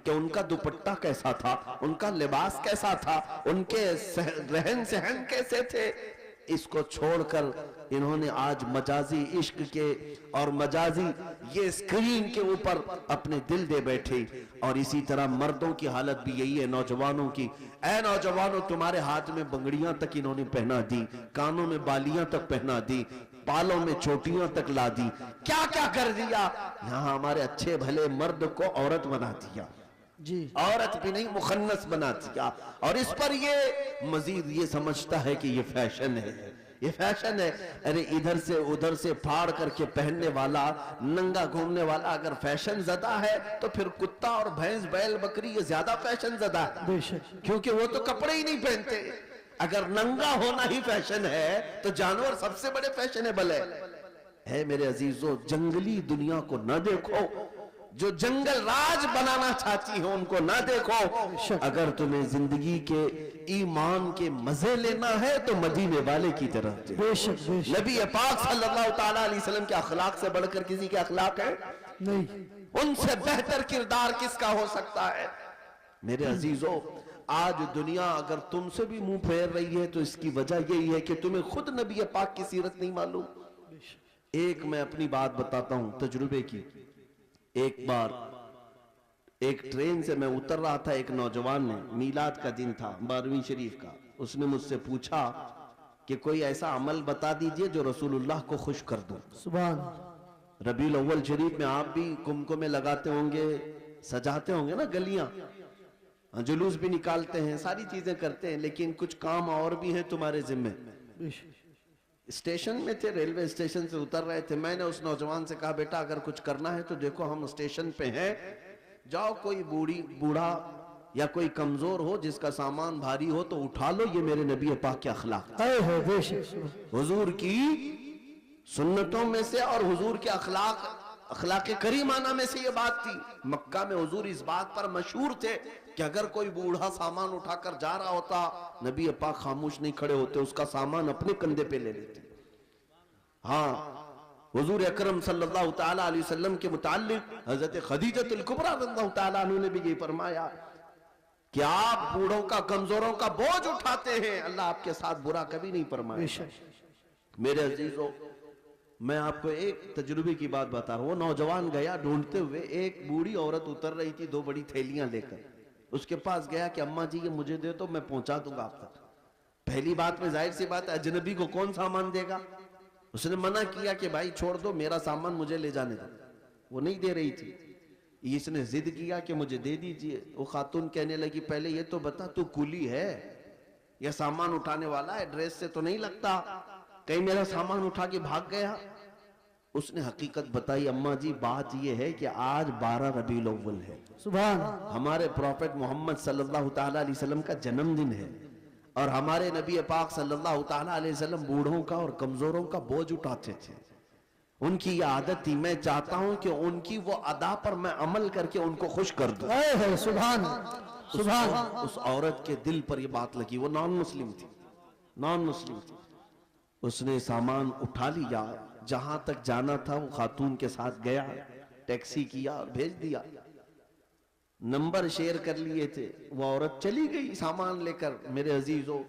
कि उनका दुपट्टा कैसा था, उनका लिबास कैसा था, उनके रहन सहन कैसे थे। इसको छोड़कर इन्होंने आज मजाजी इश्क के और मजाजी ये स्क्रीन के ऊपर अपने दिल दे बैठे। और इसी तरह मर्दों की हालत भी यही है, नौजवानों की। ऐ नौजवानों, तुम्हारे हाथ में बंगड़ियां तक इन्होंने पहना दी, कानों में बालियां तक पहना दी, बालों में चोटियां तक ला दी, क्या क्या कर दिया। यहाँ हमारे अच्छे भले मर्द को औरत बना दिया जी, औरत भी नहीं मुखन्नस बना दिया। और इस पर ये मजीद ये समझता है कि ये फैशन है, ये फैशन है। अरे इधर से उधर से फाड़ करके पहनने वाला, नंगा घूमने वाला अगर फैशन ज़दा है तो फिर कुत्ता और भैंस बैल बकरी ये ज्यादा फैशन ज़दा है, बेशक। क्योंकि वो तो कपड़े ही नहीं पहनते। अगर नंगा होना ही फैशन है तो जानवर सबसे बड़े फैशनेबल है मेरे अजीजों। जंगली दुनिया को न देखो, जो जंगल राज बनाना चाहती है उनको ना देखो। अगर तुम्हें जिंदगी के ईमान के मजे लेना है तो मदीने वाले की तरफ देखो। बेशक बेशक। नबी पाक सल्लल्लाहु ताला अलैहि वसल्लम के अखलाक से बढ़कर किसी के अखलाक है नहीं, उनसे बेहतर किरदार किसका हो सकता है। मेरे अजीजों, आज दुनिया अगर तुमसे भी मुंह फेर रही है तो इसकी वजह यही है कि तुम्हें खुद नबी पाक की सीरत नहीं मालूम। एक मैं अपनी बात बताता हूं तजुर्बे की। एक बार एक ट्रेन से मैं उतर रहा था, एक नौजवान ने, मीलाद का दिन था 12वीं शरीफ का, उसने मुझसे पूछा कि कोई ऐसा अमल बता दीजिए जो रसूलुल्लाह को खुश कर दो। सुभान। रबीउल अव्वल शरीफ में आप भी कुमकुमे लगाते होंगे, सजाते होंगे ना गलियां, जुलूस भी निकालते हैं, सारी चीजें करते हैं, लेकिन कुछ काम और भी हैं तुम्हारे जिम्मे। स्टेशन में थे, रेलवे स्टेशन से उतर रहे थे। मैंने उस नौजवान से कहा, बेटा अगर कुछ करना है तो देखो हम स्टेशन पे हैं, जाओ कोई बूढ़ा या कोई कमजोर हो जिसका सामान भारी हो तो उठा लो, ये मेरे नबी पाक के अखलाक, हुजूर की सुन्नतों में से और हुजूर के अखलाक करीमाना में से ये बात थी। मक्का में हुजूर इस बात पर मशहूर थे कि अगर कोई बूढ़ा सामान उठाकर जा रहा होता, नबी पाक खामोश नहीं खड़े होते, उसका सामान अपने कंधे पे ले लेते। हाँ, हुजूर अकरम सल्लल्लाहु ताला अलैहि वसल्लम के मुताल्लिक हजरत खदीजतुल कुबरा रज़ियल्लाहु ताला अन्हा ने भी ये फरमाया कि आप बूढ़ों का, कमजोरों का बोझ उठाते हैं, अल्लाह आपके साथ बुरा कभी नहीं फरमाएगा। मेरे अजीजों, मैं आपको एक तजुर्बे की बात बता रहा हूं। वो नौजवान गया ढूंढते हुए, एक बूढ़ी औरत उतर रही थी 2 बड़ी थैलियां लेकर, उसके पास गया कि अम्मा जी ये मुझे दे तो मैं पहुंचा दूंगा आप तक। पहली बात में जाहिर सी बात है, अजनबी को कौन सामान देगा। उसने मना किया कि भाई छोड़ दो, मेरा सामान मुझे ले जाने दो। वो नहीं दे रही थी। इसने जिद किया कि मुझे दे दीजिए। वो खातून कहने लगी, पहले ये तो बता तू कुली है या सामान उठाने वाला है, ड्रेस से तो नहीं लगता, कहीं मेरा सामान उठा के भाग गया। उसने हकीकत बताई, अम्मा जी बात यह है कि आज 12 रबीउल अव्वल है, सुभान, हमारे प्रॉफेट मोहम्मद सल्लल्लाहु ताला अलैहि वसल्लम का जन्मदिन है, और हमारे नबी पाक सल्लल्लाहु ताला अलैहि वसल्लम बूढ़ों का और कमजोरों का बोझ उठाते थे। उनकी ये आदत थी। मैं चाहता हूं कि उनकी वो अदा पर मैं अमल करके उनको खुश कर दूं। सुभान सुभान। उस औरत के दिल पर ये बात लगी। वो नॉन मुस्लिम थी, नॉन मुस्लिम थी। उसने सामान उठा लिया, जहां तक जाना था वो खातून के साथ गया, टैक्सी किया और भेज दिया। नंबर शेयर कर लिए थे, वो औरत चली गई सामान लेकर। मेरे अजीजों,